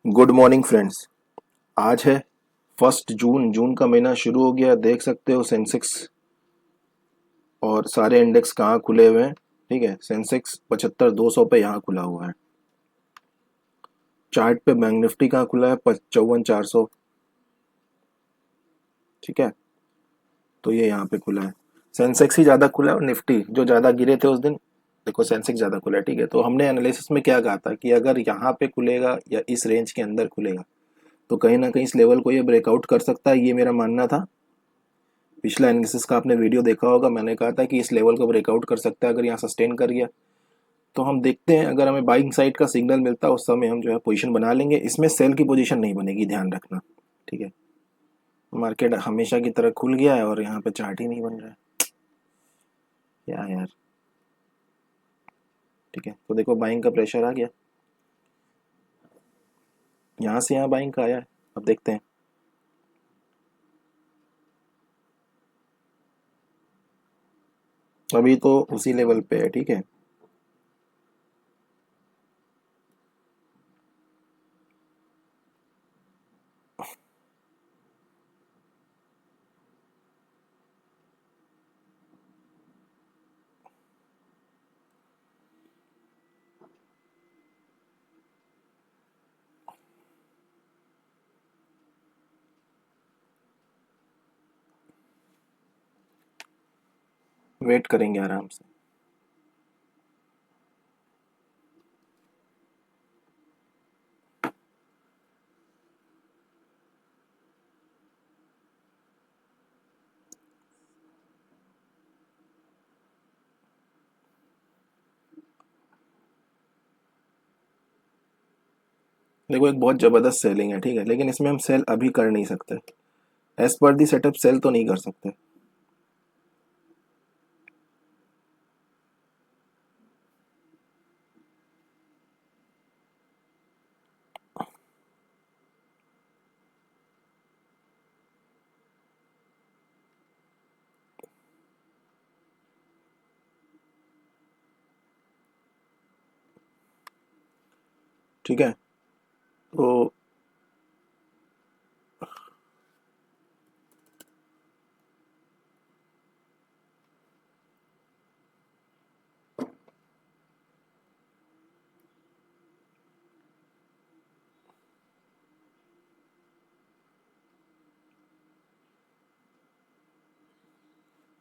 Good morning friends. आज है 1 जून। जून का महीना शुरू हो गया। देख सकते हो सेंसेक्स और सारे इंडेक्स कहाँ खुले हुए हैं। ठीक है, सेंसेक्स 75,200 पे यहाँ खुला हुआ है। चार्ट पे बैंक निफ्टी कहाँ खुला है, 54,400। ठीक है, तो ये यहाँ पे खुला है। सेंसेक्स ही ज़्यादा खुला है और निफ्टी जो ज़्यादा गिरे थे उस दिन, देखो सेंसेक्स ज़्यादा खुला है। ठीक है, तो हमने एनालिसिस में क्या कहा था कि अगर यहाँ पे खुलेगा या इस रेंज के अंदर खुलेगा तो कहीं ना कहीं इस लेवल को ये ब्रेकआउट कर सकता है, ये मेरा मानना था। पिछला एनालिसिस का आपने वीडियो देखा होगा, मैंने कहा था कि इस लेवल को ब्रेकआउट कर सकता है अगर यहाँ सस्टेन कर गया। तो हम देखते हैं, अगर हमें बाइंग साइड का सिग्नल मिलता है उस समय हम जो है पोजीशन बना लेंगे। इसमें सेल की पोजीशन नहीं बनेगी, ध्यान रखना। ठीक है, मार्केट हमेशा की तरह खुल गया है और यहाँ पे चार्ट ही नहीं बन रहा है, क्या यार। ठीक है, तो देखो बाइंग का प्रेशर आ गया, यहाँ से यहाँ बाइंग का आया है। अब देखते हैं, अभी तो उसी लेवल पे है। ठीक है, वेट करेंगे आराम से। देखो एक बहुत जबरदस्त सेलिंग है। ठीक है, लेकिन इसमें हम सेल अभी कर नहीं सकते, एज पर दी सेटअप सेल तो नहीं कर सकते। ठीक है, तो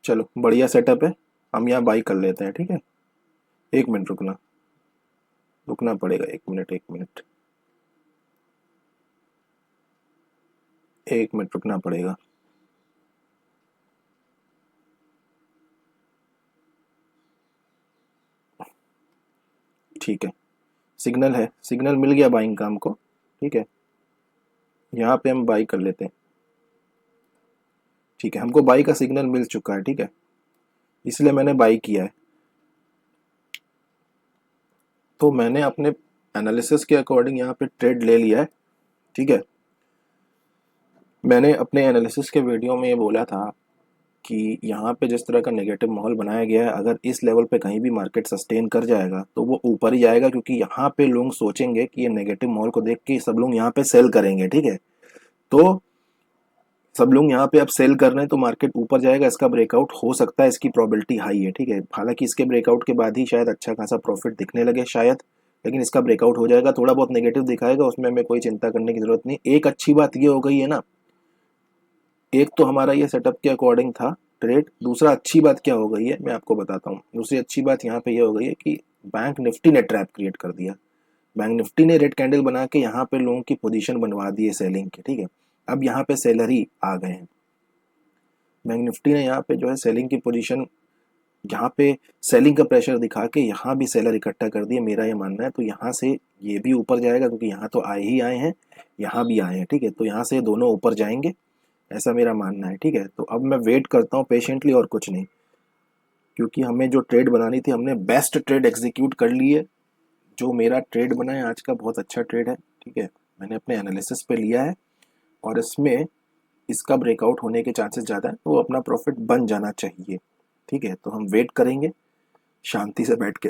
चलो बढ़िया सेटअप है, हम यहाँ बाई कर लेते हैं। ठीक है, 1 मिनट रुकना, रुकना पड़ेगा। 1 मिनट, 1 मिनट, 1 मिनट रुकना पड़ेगा। ठीक है, सिग्नल है, सिग्नल मिल गया बाइंग का हमको। ठीक है, यहाँ पे हम बाई कर लेते हैं। ठीक है, हमको बाई का सिग्नल मिल चुका है। ठीक है, इसलिए मैंने बाई किया है। तो मैंने अपने एनालिसिस के अकॉर्डिंग यहाँ पे ट्रेड ले लिया है। ठीक है, मैंने अपने एनालिसिस के वीडियो में ये बोला था कि यहाँ पे जिस तरह का नेगेटिव माहौल बनाया गया है, अगर इस लेवल पे कहीं भी मार्केट सस्टेन कर जाएगा तो वो ऊपर ही जाएगा, क्योंकि यहाँ पे लोग सोचेंगे कि ये नेगेटिव माहौल को देख के सब लोग यहाँ पे सेल करेंगे। ठीक है, तो सब लोग यहाँ पे अब सेल कर रहे हैं तो मार्केट ऊपर जाएगा, इसका ब्रेकआउट हो सकता है, इसकी प्रोबेबिलिटी हाई है। ठीक है, हालांकि इसके ब्रेकआउट के बाद ही शायद अच्छा खासा प्रॉफिट दिखने लगे शायद, लेकिन इसका ब्रेकआउट हो जाएगा। थोड़ा बहुत नेगेटिव दिखाएगा, उसमें हमें कोई चिंता करने की जरूरत नहीं। एक अच्छी बात ये हो गई है ना, एक तो हमारा ये सेटअप के अकॉर्डिंग था ट्रेड। दूसरा अच्छी बात क्या हो गई है मैं आपको बताता हूँ। दूसरी अच्छी बात यहाँ पे ये हो गई है कि बैंक निफ्टी ने ट्रैप क्रिएट कर दिया। बैंक निफ्टी ने रेड कैंडल बना के यहाँ पे लोगों की पोजीशन बनवा दी है सेलिंग के। ठीक है, अब यहाँ पे सेलर ही आ गए हैं। बैंक निफ्टी ने यहाँ पे जो है सेलिंग की पोजीशन, यहाँ पे सेलिंग का प्रेशर दिखा के यहाँ भी सेलर इकट्ठा कर दिए, मेरा ये मानना है। तो यहाँ से ये भी ऊपर जाएगा, क्योंकि यहाँ तो आए ही आए हैं, यहाँ भी आए हैं। ठीक है, तो यहाँ से दोनों ऊपर जाएंगे, ऐसा मेरा मानना है। ठीक है, तो अब मैं वेट करता हूँ पेशेंटली और कुछ नहीं, क्योंकि हमें जो ट्रेड बनानी थी हमने बेस्ट ट्रेड एग्जीक्यूट कर ली है। जो मेरा ट्रेड बना है आज का बहुत अच्छा ट्रेड है। ठीक है, मैंने अपने एनालिसिस पे लिया है और इसमें इसका ब्रेकआउट होने के चांसेस ज़्यादा है, तो अपना प्रॉफिट बन जाना चाहिए। ठीक है, तो हम वेट करेंगे शांति से बैठ के।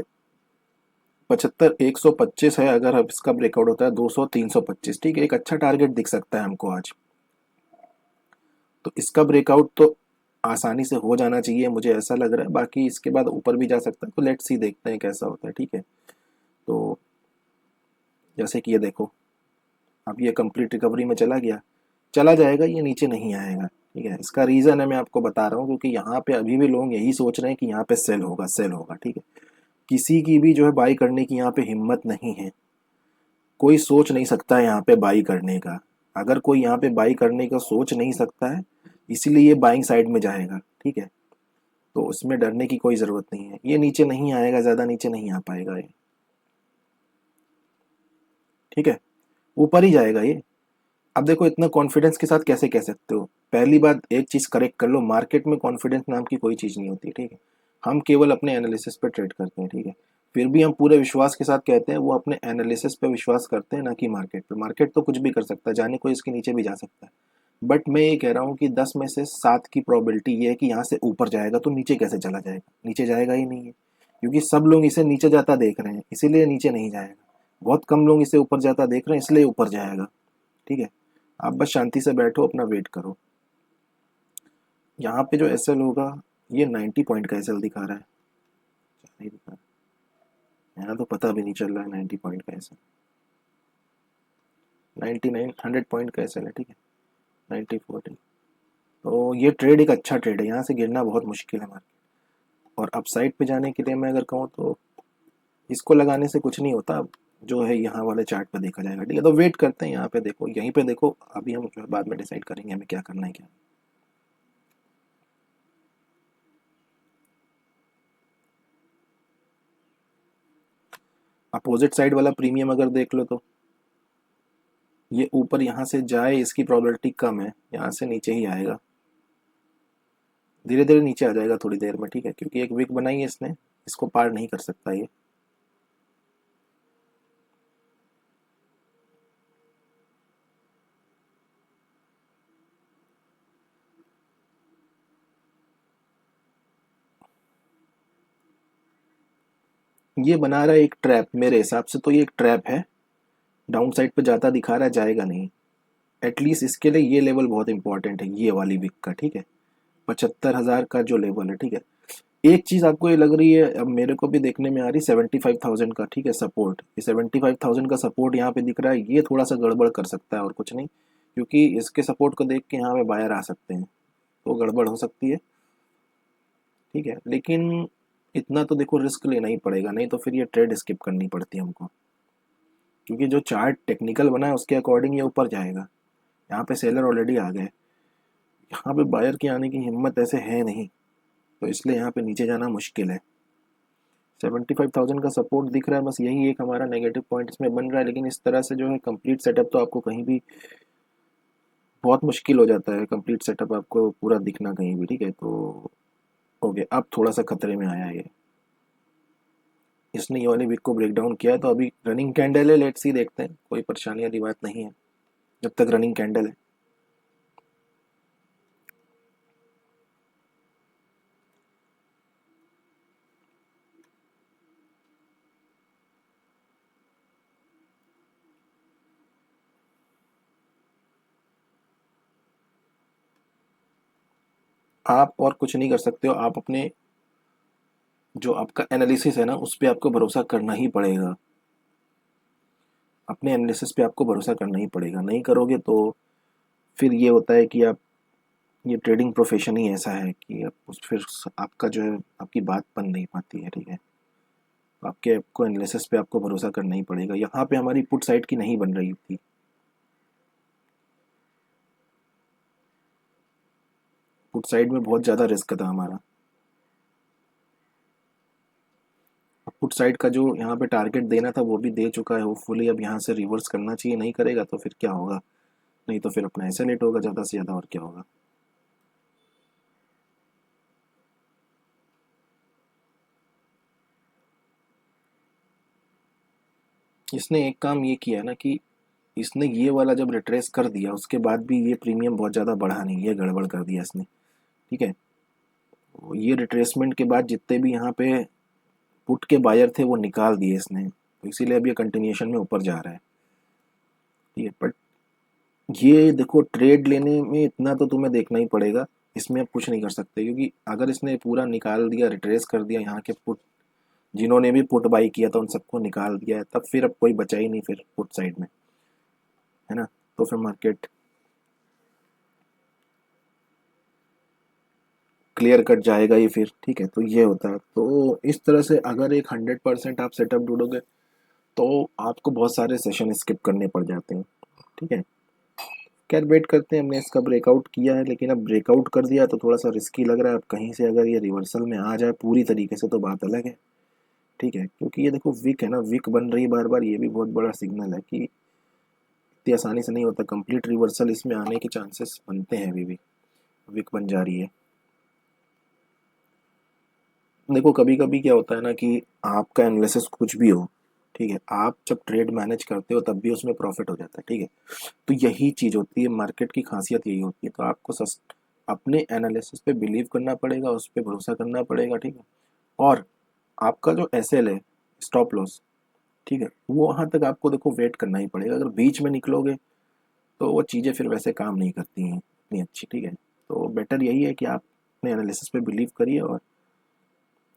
75 125 है, अगर अब इसका ब्रेकआउट होता है 200 325, ठीक है, एक अच्छा टारगेट दिख सकता है हमको आज। तो इसका ब्रेकआउट तो आसानी से हो जाना चाहिए, मुझे ऐसा लग रहा है। बाकी इसके बाद ऊपर भी जा सकता है, तो लेट्स सी, देखते हैं कैसा होता है, ठीक है। तो जैसे कि ये देखो, अब ये कंप्लीट रिकवरी में चला गया, चला जाएगा, ये नीचे नहीं आएगा, ठीक है। इसका रीज़न है, मैं आपको बता रहा हूँ, क्योंकि यहाँ पे अभी भी लोग यही सोच रहे हैं कि यहाँ पे सेल होगा, सेल होगा, ठीक है। किसी की भी जो है बाई करने की यहाँ पे हिम्मत नहीं है, कोई सोच नहीं सकता है यहाँ पे बाई करने का। अगर कोई यहाँ पे बाई करने का सोच नहीं सकता है, इसीलिए ये बाइंग साइड में जाएगा, ठीक है। तो उसमें डरने की कोई ज़रूरत नहीं है, ये नीचे नहीं आएगा, ज़्यादा नीचे नहीं आ पाएगा ये, ठीक है, ऊपर ही जाएगा ये। अब देखो, इतना कॉन्फिडेंस के साथ कैसे कह सकते हो? पहली बात, एक चीज़ करेक्ट कर लो, मार्केट में कॉन्फिडेंस नाम की कोई चीज़ नहीं होती, ठीक है। हम केवल अपने एनालिसिस पे ट्रेड करते हैं, ठीक है। फिर भी हम पूरे विश्वास के साथ कहते हैं, वो अपने एनालिसिस पे विश्वास करते हैं, ना कि मार्केट पे। मार्केट तो कुछ भी कर सकता है, जाने को इसके नीचे भी जा सकता है। बट मैं ये कह रहा हूँ कि 10 में से 7 की प्रोबेबिलिटी ये है कि यहाँ से ऊपर जाएगा, तो नीचे कैसे चला जाएगा? नीचे जाएगा ही नहीं है, क्योंकि सब लोग इसे नीचे जाता देख रहे हैं, इसीलिए नीचे नहीं जाएगा। बहुत कम लोग इसे ऊपर जाता देख रहे हैं, इसलिए ऊपर जाएगा, ठीक है। आप बस शांति से बैठो, अपना वेट करो। यहाँ पे जो एसएल होगा, ये 90 पॉइंट का एसएल दिखा रहा है, नहीं दिखा रहा यहाँ, तो पता भी नहीं चल रहा है 90 पॉइंट का एसएल। 99 100 पॉइंट का एसएल है, ठीक है, 90 40। तो ये ट्रेड एक अच्छा ट्रेड है, यहाँ से गिरना बहुत मुश्किल है मार्केट। और अपसाइड पे जाने के लिए मैं अगर कहूँ तो इसको लगाने से कुछ नहीं होता, जो है यहाँ वाले चार्ट पे देखा जाएगा, ठीक है। तो वेट करते हैं, यहाँ पे देखो, यहीं पे देखो, अभी हम जो है बाद में डिसाइड करेंगे हमें क्या करना है क्या। अपोजिट साइड वाला प्रीमियम अगर देख लो, तो ये ऊपर यहाँ से जाए, इसकी प्रोबेबिलिटी कम है, यहाँ से नीचे ही आएगा, धीरे धीरे नीचे आ जाएगा थोड़ी देर में, ठीक है, क्योंकि एक विक बनाई है इसने, इसको पार नहीं कर सकता ये। ये बना रहा है एक ट्रैप, मेरे हिसाब से तो ये एक ट्रैप है, डाउन साइड पे जाता दिखा रहा है, जाएगा नहीं। एटलीस्ट इसके लिए ये लेवल बहुत इंपॉर्टेंट है, ये वाली विक का, ठीक है, 75,000 का जो लेवल है, ठीक है। एक चीज आपको ये लग रही है, अब मेरे को भी देखने में आ रही, 75,000 का, ठीक है, सपोर्ट, ये 75,000 का सपोर्ट यहाँ पे दिख रहा है, ये थोड़ा सा गड़बड़ कर सकता है और कुछ नहीं, क्योंकि इसके सपोर्ट को देख के यहाँ पे बायर आ सकते हैं, तो गड़बड़ हो सकती है, ठीक है। लेकिन इतना तो देखो रिस्क लेना ही पड़ेगा, नहीं तो फिर ये ट्रेड स्किप करनी पड़ती है हमको, क्योंकि जो चार्ट टेक्निकल बना है उसके अकॉर्डिंग ये ऊपर जाएगा। यहाँ पे सेलर ऑलरेडी आ गए, यहाँ पे बायर की आने की हिम्मत ऐसे है नहीं, तो इसलिए यहाँ पे नीचे जाना मुश्किल है। 75,000 का सपोर्ट दिख रहा है, बस यही एक हमारा नेगेटिव पॉइंट इसमें बन रहा है। लेकिन इस तरह से जो है कंप्लीट सेटअप तो आपको कहीं भी बहुत मुश्किल हो जाता है, कंप्लीट सेटअप आपको पूरा दिखना कहीं भी, ठीक है। तो हो गया, अब थोड़ा सा खतरे में आया ये, इसने ये वाली वीक को ब्रेक डाउन किया है, तो अभी रनिंग कैंडल है, लेट्स सी, देखते हैं, कोई परेशानी वाली बात नहीं है जब तक रनिंग कैंडल है। आप और कुछ नहीं कर सकते हो, आप अपने जो आपका एनालिसिस है ना, उस पर आपको भरोसा करना ही पड़ेगा, अपने एनालिसिस पे आपको भरोसा करना ही पड़ेगा। नहीं करोगे तो फिर ये होता है कि आप, ये ट्रेडिंग प्रोफेशन ही ऐसा है कि आप उस फिर आपका जो है आपकी बात बन नहीं पाती है, ठीक है। तो आपको एनालिसिस पे आपको भरोसा करना ही पड़ेगा। यहाँ पे हमारी पुट साइड की नहीं बन रही थी, पुट साइड में बहुत ज़्यादा रिस्क था हमारा। पुट साइड का जो यहाँ पे टारगेट देना था वो भी दे चुका है, होपफुली अब यहाँ से रिवर्स करना चाहिए, नहीं करेगा तो फिर क्या होगा, नहीं तो फिर अपना ऐसे लेट होगा ज़्यादा से ज़्यादा, और क्या होगा। इसने एक काम ये किया ना कि इसने ये वाला जब रिट्रेस कर दिया, उसके बाद भी ये प्रीमियम बहुत ज़्यादा बढ़ा नहीं, ये गड़बड़ कर दिया इसने, ठीक है। तो ये रिट्रेसमेंट के बाद जितने भी यहाँ पे पुट के बायर थे वो निकाल दिए इसने, तो इसीलिए अब ये कंटिन्यूएशन में ऊपर जा रहा है। ठीक है, बट ये देखो ट्रेड लेने में इतना तो तुम्हें देखना ही पड़ेगा, इसमें आप कुछ नहीं कर सकते, क्योंकि अगर इसने पूरा निकाल दिया, रिट्रेस कर दिया, यहाँ के पुट जिन्होंने भी पुट बाई किया था उन सबको निकाल दिया है, तब फिर अब कोई बचा ही नहीं फिर पुट साइड में, है ना। तो फिर मार्केट क्लियर कट जाएगा ही फिर। ठीक है, तो ये होता है। तो इस तरह से अगर एक 100% आप सेटअप ढूंढोगे तो आपको बहुत सारे सेशन स्किप करने पड़ जाते हैं। ठीक है, खैर वेट करते हैं, हमने इसका ब्रेकआउट किया है, लेकिन अब ब्रेकआउट कर दिया तो थोड़ा सा रिस्की लग रहा है। अब कहीं से अगर ये रिवर्सल में आ जाए पूरी तरीके से तो बात अलग है। ठीक है, क्योंकि ये देखो विक है ना, विक बन रही है बार बार, ये भी बहुत बड़ा सिग्नल है कि इतनी आसानी से नहीं होता कंप्लीट रिवर्सल, इसमें आने के चांसेस बनते हैं अभी भी। विक बन जा रही है। देखो कभी कभी क्या होता है ना कि आपका एनालिसिस कुछ भी हो, ठीक है, आप जब ट्रेड मैनेज करते हो तब भी उसमें प्रॉफिट हो जाता है। ठीक है, तो यही चीज़ होती है, मार्केट की खासियत यही होती है। तो आपको अपने एनालिसिस पे बिलीव करना पड़ेगा, उस पर भरोसा करना पड़ेगा। ठीक है, और आपका जो एस एल है, स्टॉप लॉस, ठीक है, वो वहाँ तक आपको देखो वेट करना ही पड़ेगा। अगर बीच में निकलोगे तो वो चीज़ें फिर वैसे काम नहीं करती हैं इतनी अच्छी। ठीक है, तो बेटर यही है कि आप अपने एनालिसिस पे बिलीव करिए। और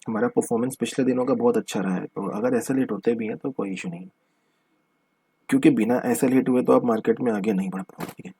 हमारा परफॉर्मेंस पिछले दिनों का बहुत अच्छा रहा है, तो अगर ऐसे लेट होते भी हैं तो कोई इशू नहीं, क्योंकि बिना ऐसे लेट हुए तो आप मार्केट में आगे नहीं बढ़ पाओगे। ठीक है,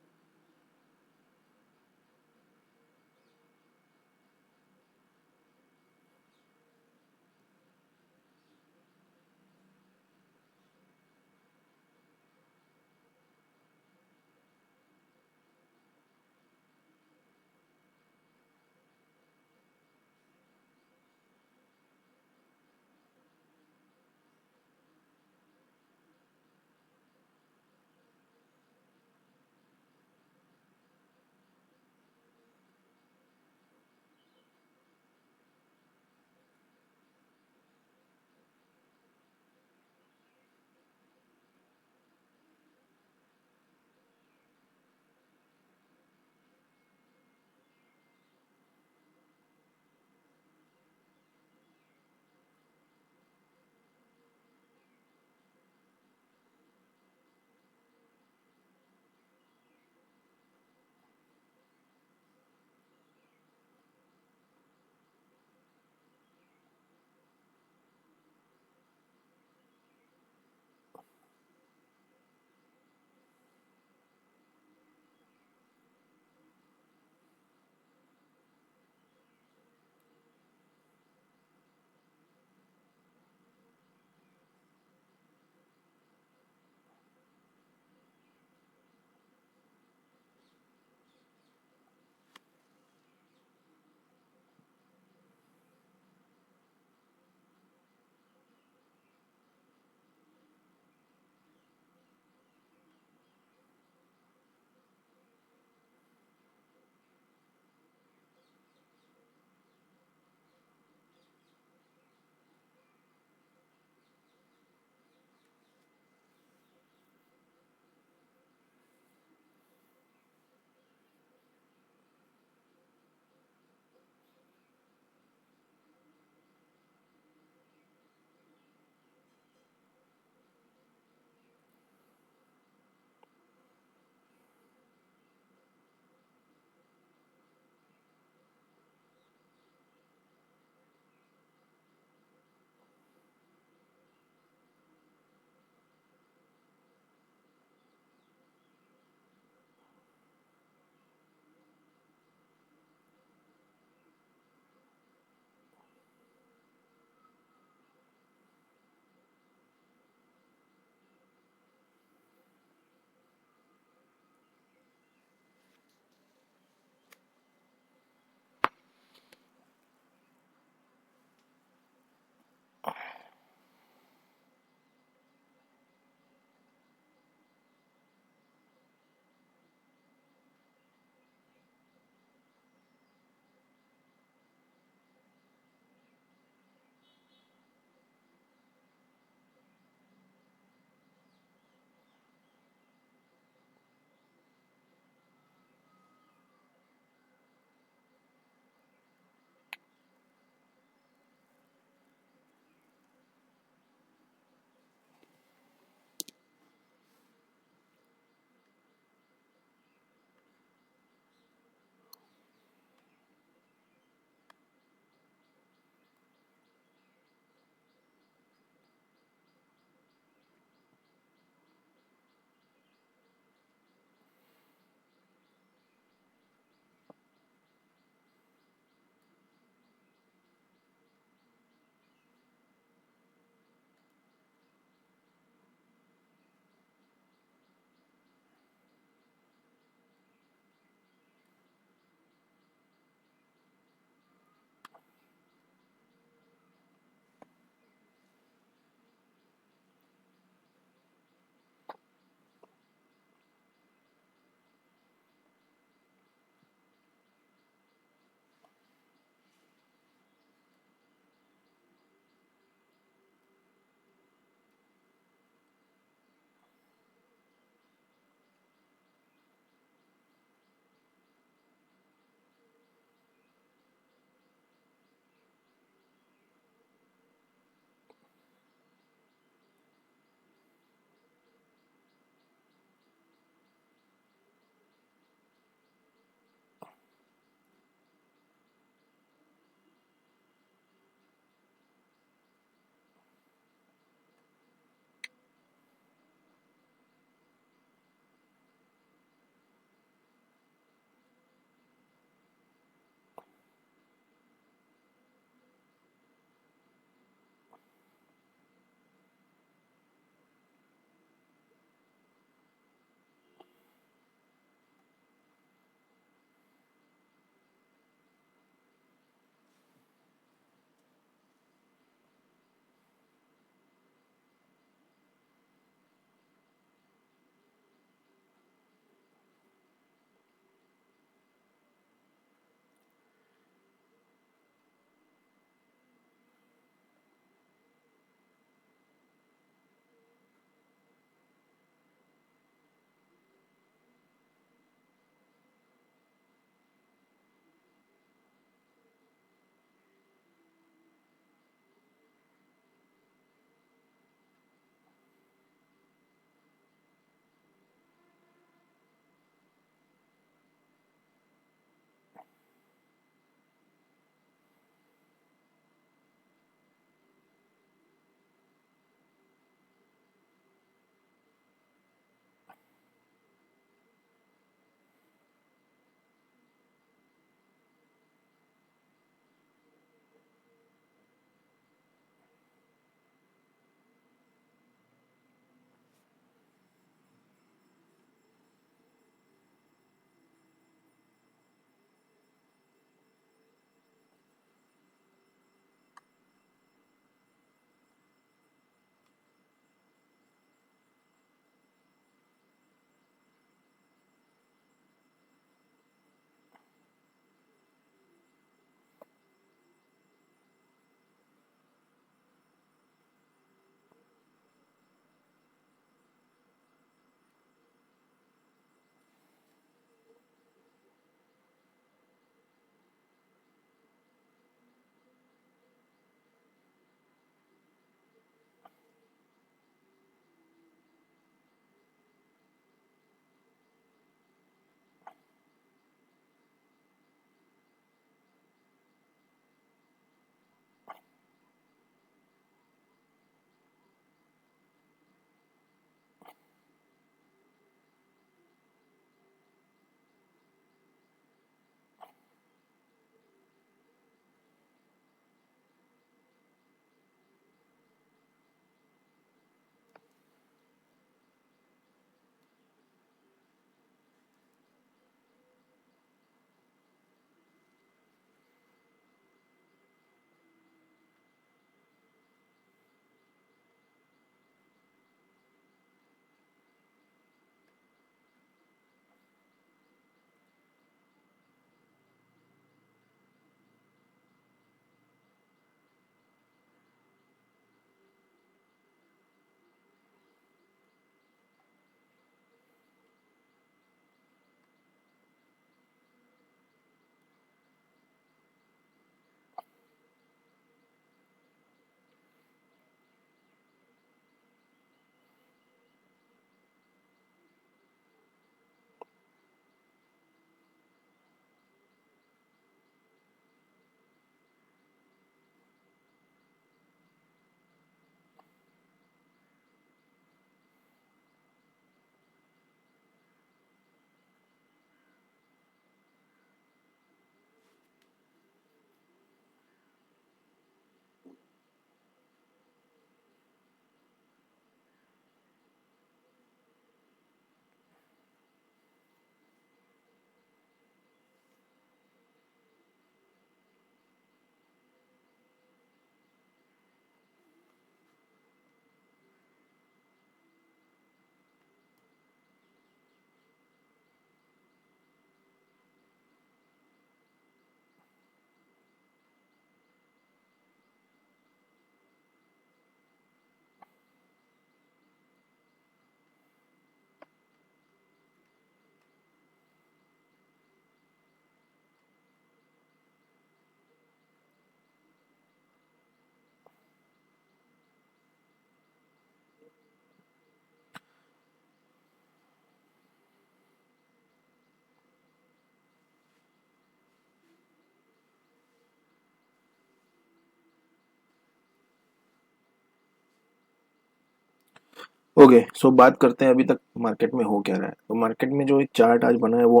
ओके, सो बात करते हैं अभी तक मार्केट में हो क्या रहा है। तो मार्केट में जो एक चार्ट आज बना है वो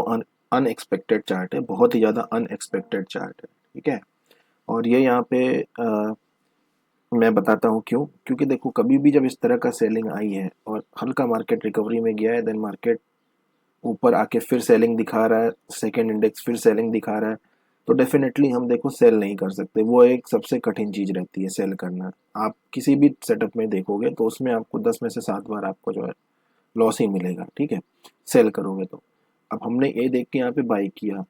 अनएक्सपेक्टेड चार्ट है, बहुत ही ज़्यादा अनएक्सपेक्टेड चार्ट है, ठीक है। और ये यहाँ पे मैं बताता हूँ क्यों। क्योंकि देखो कभी भी जब इस तरह का सेलिंग आई है और हल्का मार्केट रिकवरी में गया है, देन मार्केट ऊपर आके फिर सेलिंग दिखा रहा है, सेकेंड इंडेक्स फिर सेलिंग दिखा रहा है, तो डेफिनेटली हम देखो सेल नहीं कर सकते। वो एक सबसे कठिन चीज़ रहती है सेल करना। आप किसी भी सेटअप में देखोगे तो उसमें आपको 10 में से 7 बार आपको जो है लॉस ही मिलेगा, ठीक है, सेल करोगे तो। अब हमने ये देख के यहाँ पे बाई किया,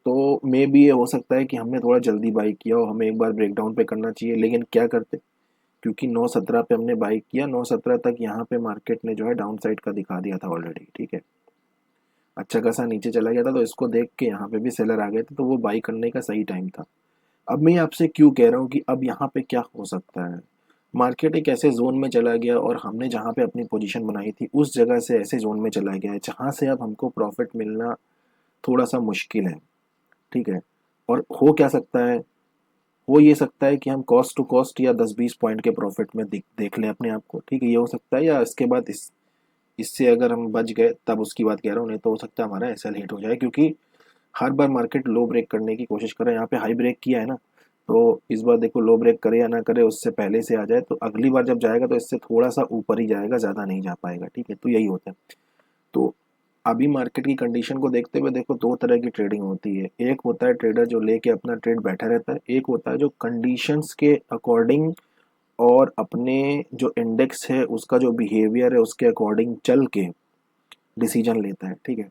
तो मे भी ये हो सकता है कि हमने थोड़ा जल्दी बाई किया और हमें एक बार ब्रेकडाउन पे करना चाहिए, लेकिन क्या करते, क्योंकि 9.17 पे हमने बाई किया, 9.17 तक यहाँ पे मार्केट ने जो है डाउन साइड का दिखा दिया था ऑलरेडी, ठीक है, अच्छा खासा नीचे चला गया था, तो इसको देख के यहाँ पे भी सेलर आ गए थे, तो वो बाई करने का सही टाइम था। अब मैं आपसे क्यों कह रहा हूँ कि अब यहाँ पे क्या हो सकता है। मार्केट एक ऐसे जोन में चला गया और हमने जहाँ पे अपनी पोजीशन बनाई थी उस जगह से ऐसे जोन में चला गया है जहाँ से अब हमको प्रॉफिट मिलना थोड़ा सा मुश्किल है, ठीक है। और हो क्या सकता है, हो ये सकता है कि हम कॉस्ट टू कॉस्ट या 10-20 पॉइंट के प्रॉफिट में देख लें अपने आप को, ठीक है, ये हो सकता है। या इसके बाद इससे अगर हम बच गए तब उसकी बात कह रहा हूँ, नहीं तो हो सकता है हमारा एसएल हिट हो जाए, क्योंकि हर बार मार्केट लो ब्रेक करने की कोशिश कर रहा है। यहाँ पे हाई ब्रेक किया है ना, तो इस बार देखो लो ब्रेक करे या ना करे उससे पहले से आ जाए, तो अगली बार जब जाएगा तो इससे थोड़ा सा ऊपर ही जाएगा, ज़्यादा नहीं जा पाएगा, ठीक है, तो यही होता है। तो अभी मार्केट की कंडीशन को देखते हुए देखो दो तरह की ट्रेडिंग होती है। एक होता है ट्रेडर जो लेके अपना ट्रेड बैठा रहता है, एक होता है जो कंडीशंस के अकॉर्डिंग और अपने जो इंडेक्स है उसका जो बिहेवियर है उसके अकॉर्डिंग चल के डिसीजन लेता है, ठीक है।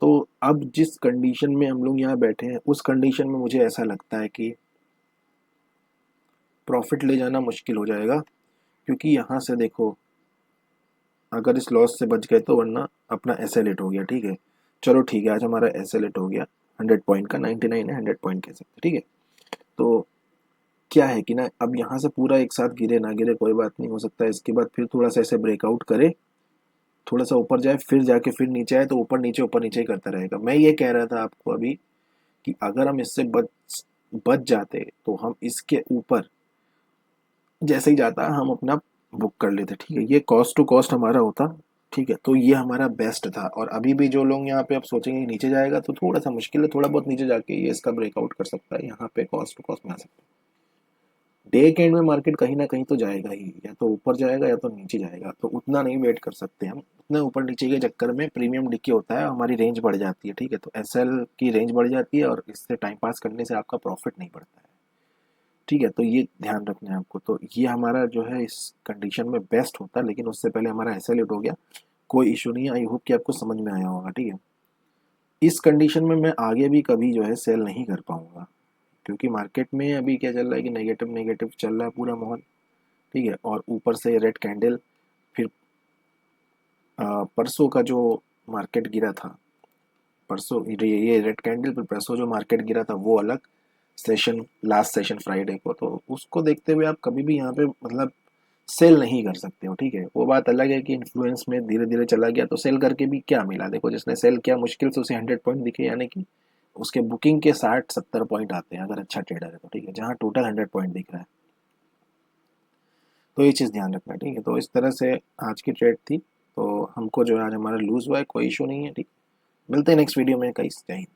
तो अब जिस कंडीशन में हम लोग यहाँ बैठे हैं उस कंडीशन में मुझे ऐसा लगता है कि प्रॉफिट ले जाना मुश्किल हो जाएगा, क्योंकि यहाँ से देखो अगर इस लॉस से बच गए तो, वरना अपना एसएल हो गया, ठीक है। चलो ठीक है, आज हमारा एसएल हो गया 100 पॉइंट का, 99 है, 100 पॉइंट कह सकते, ठीक है। तो क्या है कि ना अब यहाँ से पूरा एक साथ गिरे ना गिरे कोई बात नहीं, हो सकता है इसके बाद फिर थोड़ा सा ऐसे ब्रेकआउट करे, थोड़ा सा ऊपर जाए, फिर जाके फिर नीचे आए, तो ऊपर नीचे ही करता रहेगा। मैं ये कह रहा था आपको अभी कि अगर हम इससे बच जाते तो हम इसके ऊपर जैसे ही जाता हम अपना बुक कर लेते, ठीक है, ये कॉस्ट टू कॉस्ट हमारा होता, ठीक है। तो ये हमारा बेस्ट था। और अभी भी जो लोग यहाँ पे अब सोचेंगे कि नीचे जाएगा तो थोड़ा सा मुश्किल है, थोड़ा बहुत नीचे जाके ये इसका ब्रेकआउट कर सकता है, यहाँ पे कॉस्ट टू कॉस्ट में आ सकता है। डे के एंड में मार्केट कहीं ना कहीं तो जाएगा ही, या तो ऊपर जाएगा या तो नीचे जाएगा, तो उतना नहीं वेट कर सकते हम। उतने ऊपर नीचे के चक्कर में प्रीमियम डिके होता है, हमारी रेंज बढ़ जाती है, ठीक है, तो एसएल की रेंज बढ़ जाती है और इससे टाइम पास करने से आपका प्रॉफिट नहीं बढ़ता है, ठीक है। तो ये ध्यान रखना है आपको। तो ये हमारा जो है इस कंडीशन में बेस्ट होता है, लेकिन उससे पहले हमारा एसएल हो गया, कोई इशू नहीं है। आई होप कि आपको समझ में आया होगा, ठीक है। इस कंडीशन में मैं आगे भी कभी जो है सेल नहीं कर पाऊंगा, क्योंकि मार्केट में अभी क्या चल रहा है कि नेगेटिव नेगेटिव चल रहा है पूरा माहौल, ठीक है। और ऊपर से रेड कैंडल, फिर परसों का जो मार्केट गिरा था, परसों ये रेड कैंडल, फिर परसों जो मार्केट गिरा था वो अलग सेशन, लास्ट सेशन फ्राइडे को, तो उसको देखते हुए आप कभी भी यहाँ पे मतलब सेल नहीं कर सकते हो, ठीक है। वो बात अलग है कि इन्फ्लुएंस में धीरे धीरे चला गया तो सेल करके भी क्या मिला, देखो जिसने सेल किया मुश्किल से उसे 100 पॉइंट दिखे, यानी कि उसके बुकिंग के 60-70 पॉइंट आते हैं अगर अच्छा ट्रेडर है तो, ठीक है, जहाँ टोटल 100 पॉइंट दिख रहा है। तो ये चीज़ ध्यान रखना, ठीक है। तो इस तरह से आज की ट्रेड थी, तो हमको जो है आज हमारा लूज हुआ है, कोई इशू नहीं है, ठीक। मिलते हैं नेक्स्ट वीडियो में, कहीं जय हिंद।